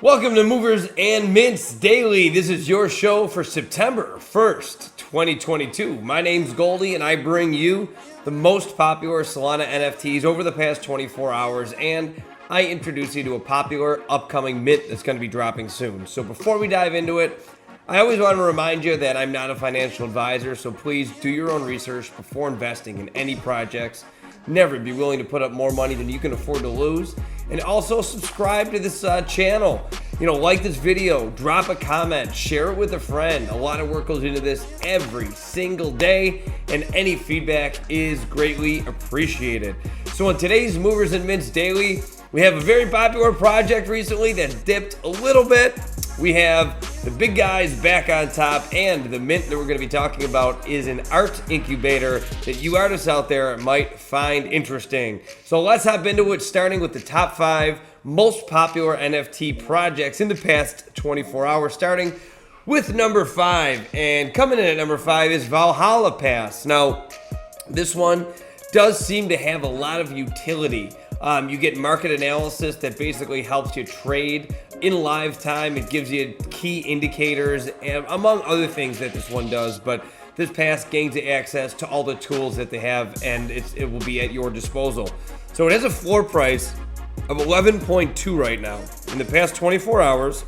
Welcome to Movers and Mints Daily. This is your show for September 1st, 2022. My name's Goldie, and I bring you the most popular Solana NFTs over the past 24 hours, and I introduce you to a popular upcoming mint that's going to be dropping soon. So before we dive into it, I always want to remind you that I'm not a financial advisor, so please do your own research before investing in any projects. Never be willing to put up more money than you can afford to lose. And also subscribe to this channel. Like this video, drop a comment, share it with a friend. A lot of work goes into this every single day, and any feedback is greatly appreciated. So on today's Movers and Mints Daily, we have a very popular project recently that dipped a little bit. We have the big guys back on top, and the mint that we're going to be talking about is an art incubator that you artists out there might find interesting. So let's hop into it, starting with the top 5 most popular NFT projects in the past 24 hours, starting with number 5. And coming in at number 5 is Valhalla Pass. Now, this one does seem to have a lot of utility. You get market analysis that basically helps you trade in live time. It gives you key indicators, and among other things that this one does. But this pass gains you access to all the tools that they have, and it will be at your disposal. So it has a floor price of 11.2 right now. In the past 24 hours,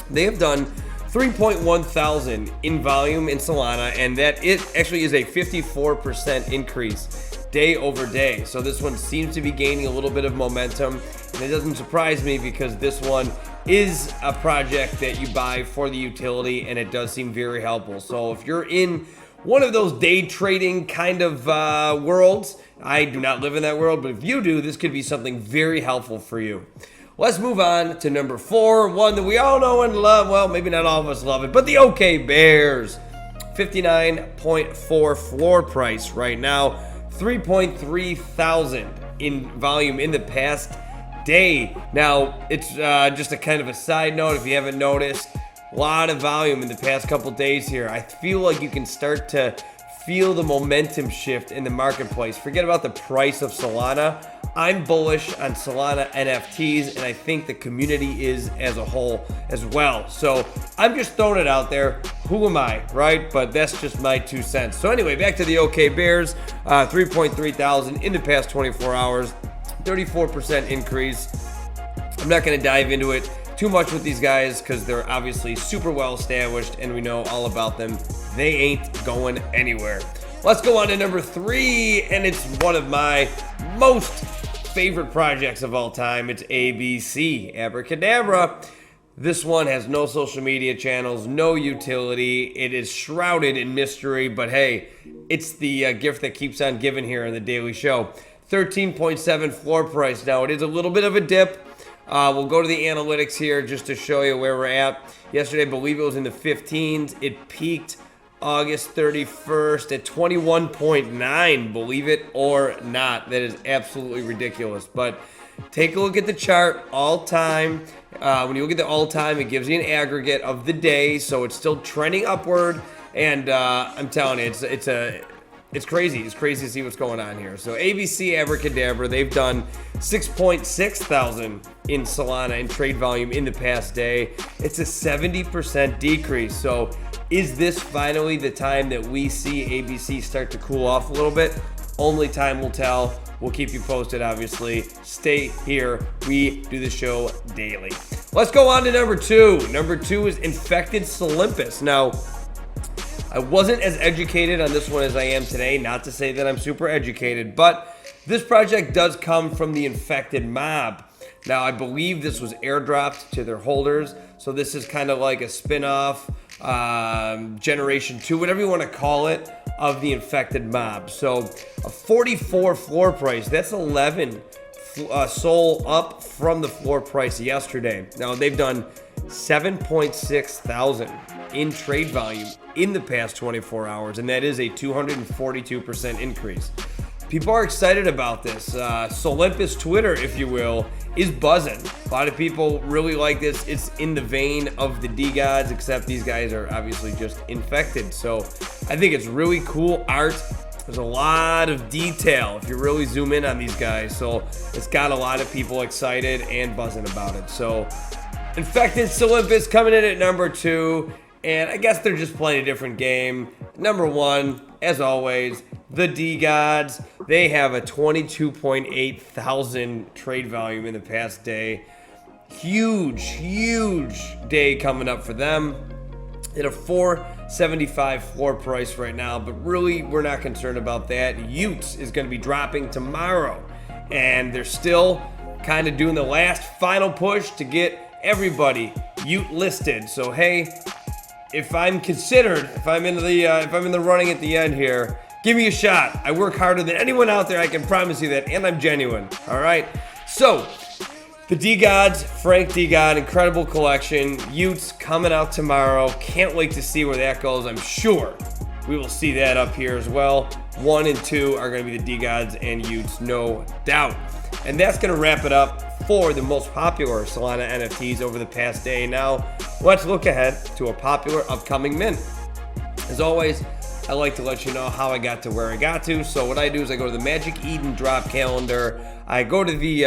they have done 3.1 thousand in volume in Solana, and that it actually is a 54% increase day over day. So this one seems to be gaining a little bit of momentum, and it doesn't surprise me because this one is a project that you buy for the utility, and it does seem very helpful. So if you're in one of those day trading kind of worlds, I do not live in that world, but if you do, this could be something very helpful for you. Let's move on to number 4, one that we all know and love. Well, maybe not all of us love it, but the OK Bears. 59.4 floor price right now. 3.3 thousand in volume in the past day. Now, it's just a kind of a side note if you haven't noticed. A lot of volume in the past couple days here. I feel like you can start to feel the momentum shift in the marketplace. Forget about the price of Solana. I'm bullish on Solana NFTs, and I think the community is as a whole as well. So I'm just throwing it out there. Who am I, right? But that's just my 2 cents. So anyway, back to the OK Bears. 3.3 thousand in the past 24 hours. 34% increase. I'm not going to dive into it too much with these guys because they're obviously super well established and we know all about them. They ain't going anywhere. Let's go on to number 3, and it's one of my most favorite projects of all time. It's ABC, Abracadabra. This one has no social media channels, no utility. It is shrouded in mystery, but hey, it's the gift that keeps on giving here in the Daily Show. 13.7 floor price. Now, it is a little bit of a dip. We'll go to the analytics here just to show you where we're at. Yesterday, I believe it was in the 15s. It peaked August 31st at 21.9, believe it or not. That is absolutely ridiculous. But take a look at the chart all time. When you look at the all time, it gives you an aggregate of the day, so it's still trending upward. And I'm telling you, it's crazy. It's crazy to see what's going on here. So ABC Abracadabra, they've done 6.6 thousand in Solana in trade volume in the past day. It's a 70% decrease. So is this finally the time that we see ABC start to cool off a little bit? Only time will tell. We'll keep you posted, obviously. Stay here. We do the show daily. Let's go on to number 2. Number 2 is Infected Solympus. Now, I wasn't as educated on this one as I am today. Not to say that I'm super educated, but this project does come from the Infected mob. Now, I believe this was airdropped to their holders, so this is kind of like a spin-off, generation 2, whatever you want to call it, of the Infected mob. So a 44 floor price, that's 11 SOL up from the floor price yesterday. Now, they've done 7.6 thousand in trade volume in the past 24 hours, and that is a 242% increase. People are excited about this. Solympus Twitter, if you will, is buzzing. A lot of people really like this. It's in the vein of the DeGods, except these guys are obviously just infected. So I think it's really cool art. There's a lot of detail if you really zoom in on these guys. So it's got a lot of people excited and buzzing about it. So Infected Solympus coming in at number 2, and I guess they're just playing a different game. Number 1, as always, the DeGods. They have a 22.8 thousand trade volume in the past day. Huge day coming up for them. At a 475 floor price right now, but really we're not concerned about that. Utes is going to be dropping tomorrow, and they're still kind of doing the last final push to get everybody Ute listed. So hey, if I'm considered, if I'm in the running at the end here, give me a shot. I work harder than anyone out there, I can promise you that, and I'm genuine. All right, so the DeGods, Frank DeGod, incredible collection. Utes coming out tomorrow. Can't wait to see where that goes. I'm sure we will see that up here as well. 1 and 2 are going to be the DeGods and Utes, no doubt. And that's going to wrap it up for the most popular Solana NFTs over the past day. Now, let's look ahead to a popular upcoming mint. As always, I like to let you know how I got to where I got to. So what I do is I go to the Magic Eden drop calendar. I go to the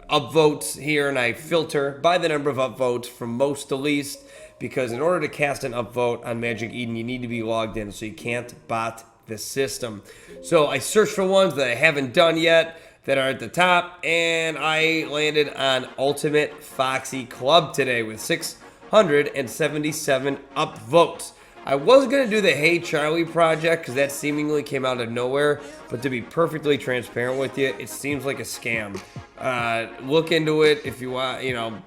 upvotes here, and I filter by the number of upvotes from most to least, because in order to cast an upvote on Magic Eden, you need to be logged in, so you can't bot the system. So I search for ones that I haven't done yet that are at the top, and I landed on Ultimate Foxy Club today with 677 upvotes. I was going to do the Hey Charlie project because that seemingly came out of nowhere, but to be perfectly transparent with you, it seems like a scam. Look into it if you want. You know,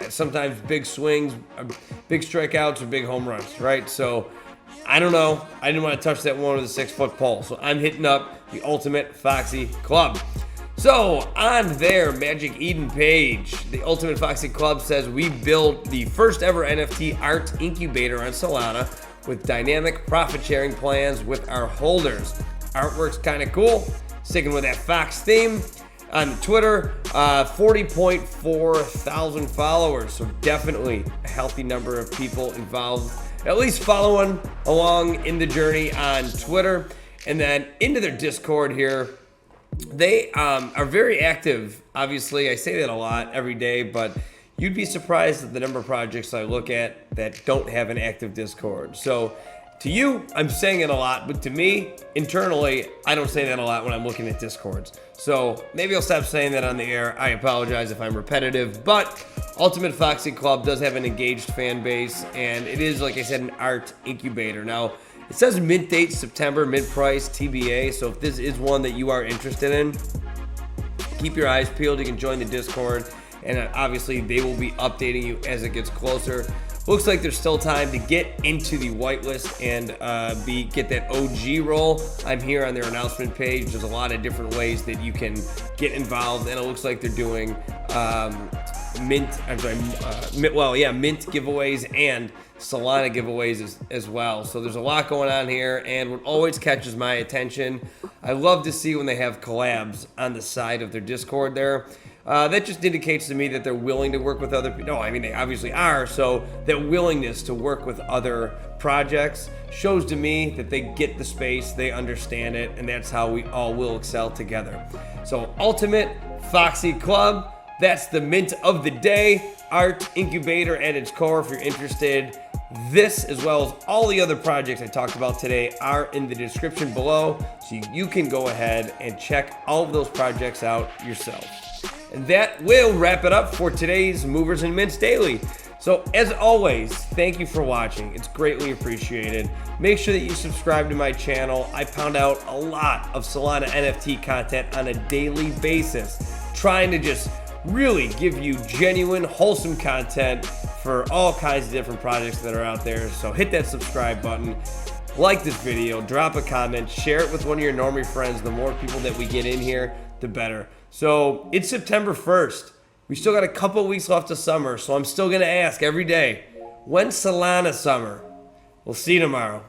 sometimes big swings, big strikeouts, or big home runs, right? So I don't know. I didn't want to touch that one with a 6-foot pole, so I'm hitting up the Ultimate Foxy Club. So on their Magic Eden page, the Ultimate Foxy Club says we built the first ever NFT art incubator on Solana with dynamic profit sharing plans with our holders. Artwork's kind of cool. Sticking with that Fox theme. On Twitter, 40.4 thousand followers, so definitely a healthy number of people involved, at least following along in the journey on Twitter. And then into their Discord here, they are very active. Obviously, I say that a lot every day, but you'd be surprised at the number of projects I look at that don't have an active Discord. So to you, I'm saying it a lot, but to me, internally, I don't say that a lot when I'm looking at Discords. So maybe I'll stop saying that on the air. I apologize if I'm repetitive, but Ultimate Foxy Club does have an engaged fan base, and it is, like I said, an art incubator. Now, it says mint date September, mint price TBA, so if this is one that you are interested in, keep your eyes peeled. You can join the Discord, and obviously they will be updating you as it gets closer. Looks like there's still time to get into the whitelist and get that OG role. I'm here on their announcement page. There's a lot of different ways that you can get involved, and it looks like they're doing mint giveaways and Solana giveaways as well. So there's a lot going on here, and what always catches my attention, I love to see when they have collabs on the side of their Discord there. That just indicates to me that they're willing to work with other people. No, I mean, they obviously are. So that willingness to work with other projects shows to me that they get the space, they understand it, and that's how we all will excel together. So Ultimate Foxy Club, that's the mint of the day. Art incubator at its core. If you're interested, this as well as all the other projects I talked about today are in the description below, so you can go ahead and check all of those projects out yourself. And that will wrap it up for today's Movers and Mints Daily. So as always, thank you for watching. It's greatly appreciated. Make sure that you subscribe to my channel. I pound out a lot of Solana NFT content on a daily basis, trying to just really give you genuine, wholesome content for all kinds of different projects that are out there. So hit that subscribe button, like this video, drop a comment, share it with one of your normie friends. The more people that we get in here, the better. So it's September 1st. We still got a couple weeks left of summer, so I'm still going to ask every day, when's Solana summer? We'll see you tomorrow.